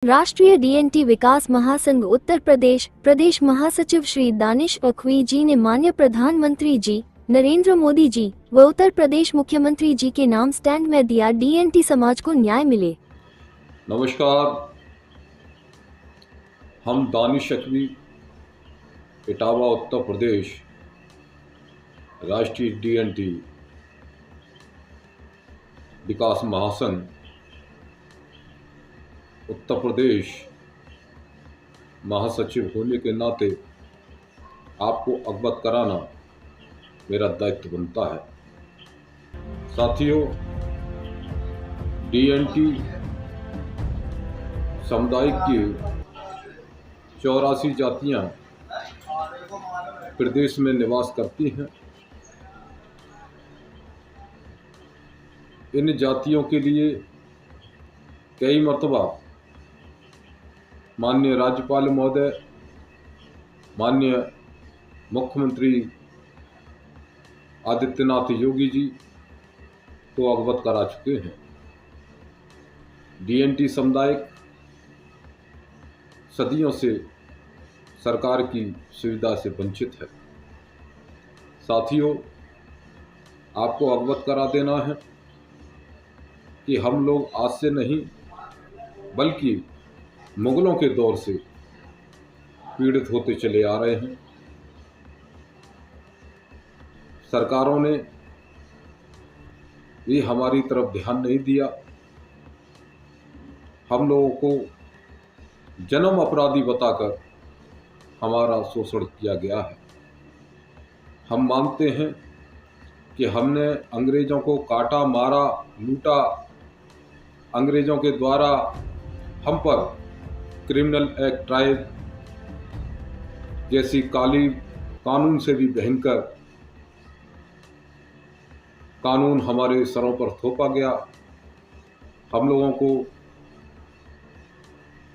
राष्ट्रीय डीएनटी विकास महासंघ उत्तर प्रदेश प्रदेश महासचिव श्री दानिश अखवी जी ने माननीय प्रधानमंत्री जी नरेंद्र मोदी जी व उत्तर प्रदेश मुख्यमंत्री जी के नाम स्टैंड में दिया डीएनटी समाज को न्याय मिले। नमस्कार, हम दानिश अखवी इटावा उत्तर प्रदेश राष्ट्रीय डीएनटी विकास महासंघ उत्तर प्रदेश महासचिव होने के नाते आपको अवगत कराना मेरा दायित्व बनता है। साथियों, डीएनटी समुदाय की 84 जातियां प्रदेश में निवास करती हैं। इन जातियों के लिए कई मर्तबा माननीय राज्यपाल महोदय, माननीय मुख्यमंत्री आदित्यनाथ योगी जी तो अवगत करा चुके हैं। डीएनटी समुदाय सदियों से सरकार की सुविधा से वंचित है। साथियों, आपको अवगत करा देना है कि हम लोग आज से नहीं बल्कि मुगलों के दौर से पीड़ित होते चले आ रहे हैं। सरकारों ने भी हमारी तरफ ध्यान नहीं दिया। हम लोगों को जन्म अपराधी बताकर हमारा शोषण किया गया है। हम मानते हैं कि हमने अंग्रेज़ों को काटा, मारा, लूटा। अंग्रेज़ों के द्वारा हम पर क्रिमिनल एक्ट ट्राइब जैसी काली कानून से भी भयंकर कानून हमारे सरों पर थोपा गया। हम लोगों को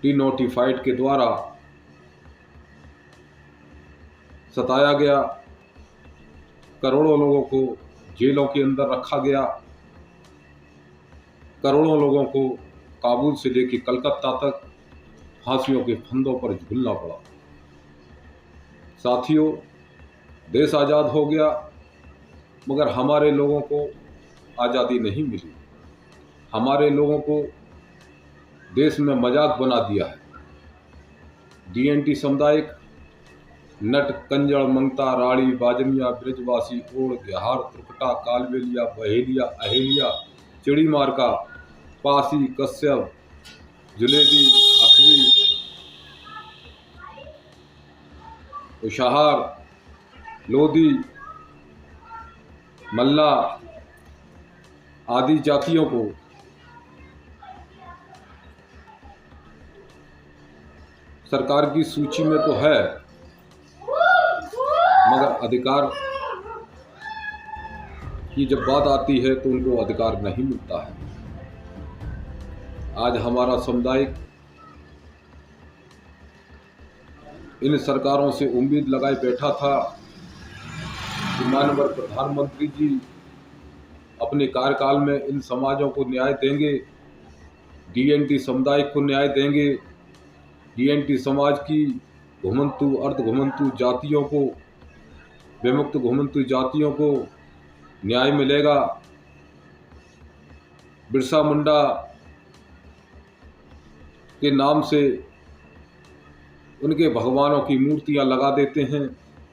डिनोटिफाइड के द्वारा सताया गया। करोड़ों लोगों को जेलों के अंदर रखा गया। करोड़ों लोगों को काबुल से लेकर कलकत्ता तक फांसियों के फंदों पर झूलना पड़ा। साथियों, देश आज़ाद हो गया मगर हमारे लोगों को आज़ादी नहीं मिली। हमारे लोगों को देश में मजाक बना दिया है। डीएनटी समुदाय नट, कंजड़, मंगता, राड़ी, बाजनिया, ब्रजवासी, ओड़, बिहार, त्रिकुटा, कालबेलिया, बहेलिया, अहेलिया, चिड़ी मार्का, पासी, कश्यप, जुलेबी, अखवी, उशाहार, लोधी, मल्ला आदि जातियों को सरकार की सूची में तो है मगर अधिकार की जब बात आती है तो उनको अधिकार नहीं मिलता है। आज हमारा समुदाय इन सरकारों से उम्मीद लगाए बैठा था कि माननीय प्रधानमंत्री जी अपने कार्यकाल में इन समाजों को न्याय देंगे, डीएनटी समुदाय को न्याय देंगे, डीएनटी समाज की घुमंतु, अर्ध घुमंतु जातियों को, विमुक्त घुमंतु जातियों को न्याय मिलेगा। बिरसा मुंडा के नाम से उनके भगवानों की मूर्तियां लगा देते हैं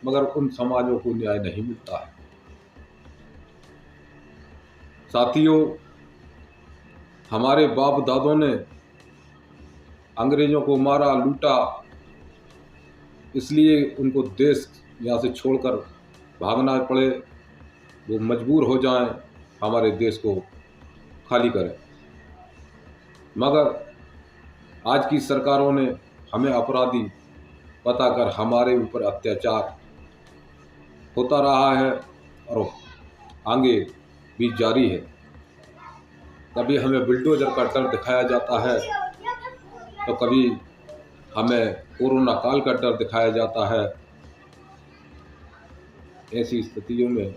मगर उन समाजों को न्याय नहीं मिलता है। साथियों, हमारे बाप दादों ने अंग्रेजों को मारा, लूटा, इसलिए उनको देश यहाँ से छोड़कर भागना पड़े, वो मजबूर हो जाएं हमारे देश को खाली करें। मगर आज की सरकारों ने हमें अपराधी बताकर हमारे ऊपर अत्याचार होता रहा है और आगे भी जारी है। कभी हमें बुलडोजर का डर दिखाया जाता है तो कभी हमें कोरोना काल का डर दिखाया जाता है। ऐसी स्थितियों में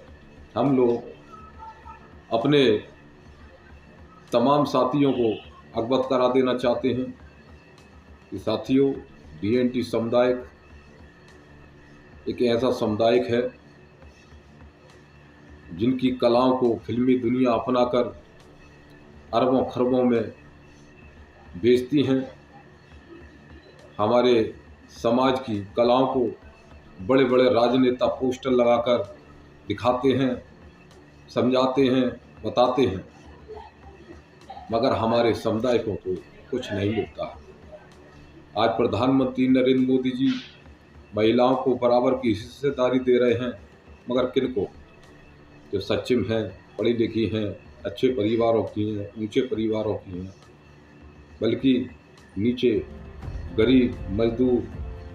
हम लोग अपने तमाम साथियों को अवगत करा देना चाहते हैं कि साथियों, DNT समुदाय एक ऐसा समुदाय है जिनकी कलाओं को फिल्मी दुनिया अपनाकर अरबों खरबों में बेचती हैं। हमारे समाज की कलाओं को बड़े बड़े राजनेता पोस्टर लगाकर दिखाते हैं, समझाते हैं, बताते हैं, मगर हमारे समुदाय को कुछ नहीं मिलता। आज प्रधानमंत्री नरेंद्र मोदी जी महिलाओं को बराबर की हिस्सेदारी दे रहे हैं, मगर किनको? जो सक्षम हैं, पढ़ी लिखी हैं, अच्छे परिवारों की हैं, ऊंचे परिवारों की हैं, बल्कि नीचे गरीब, मजदूर,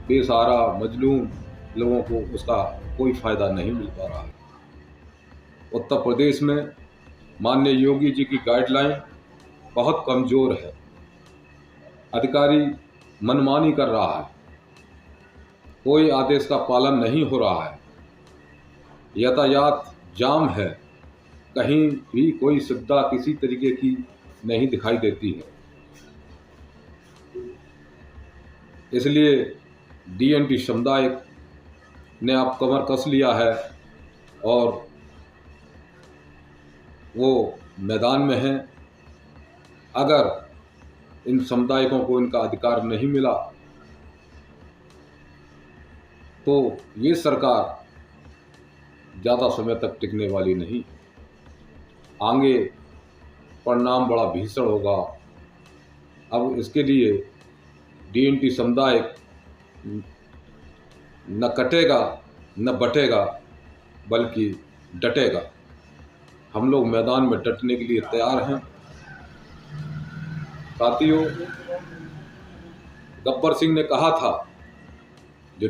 बेसहारा, मजलूम लोगों को उसका कोई फ़ायदा नहीं मिल पा रहा है। उत्तर प्रदेश में माननीय योगी जी की गाइडलाइन बहुत कमज़ोर है। अधिकारी मनमानी कर रहा है, कोई आदेश का पालन नहीं हो रहा है, यातायात जाम है, कहीं भी कोई सुविधा किसी तरीके की नहीं दिखाई देती है। इसलिए DNT समुदाय ने अब कमर कस लिया है और वो मैदान में हैं। अगर इन समुदायों को इनका अधिकार नहीं मिला तो ये सरकार ज़्यादा समय तक टिकने वाली नहीं। आगे परिणाम बड़ा भीषण होगा। अब इसके लिए DNT समुदाय न कटेगा न बटेगा, बल्कि डटेगा। हम लोग मैदान में डटने के लिए तैयार हैं। साथियों, गब्बर सिंह ने कहा था, जो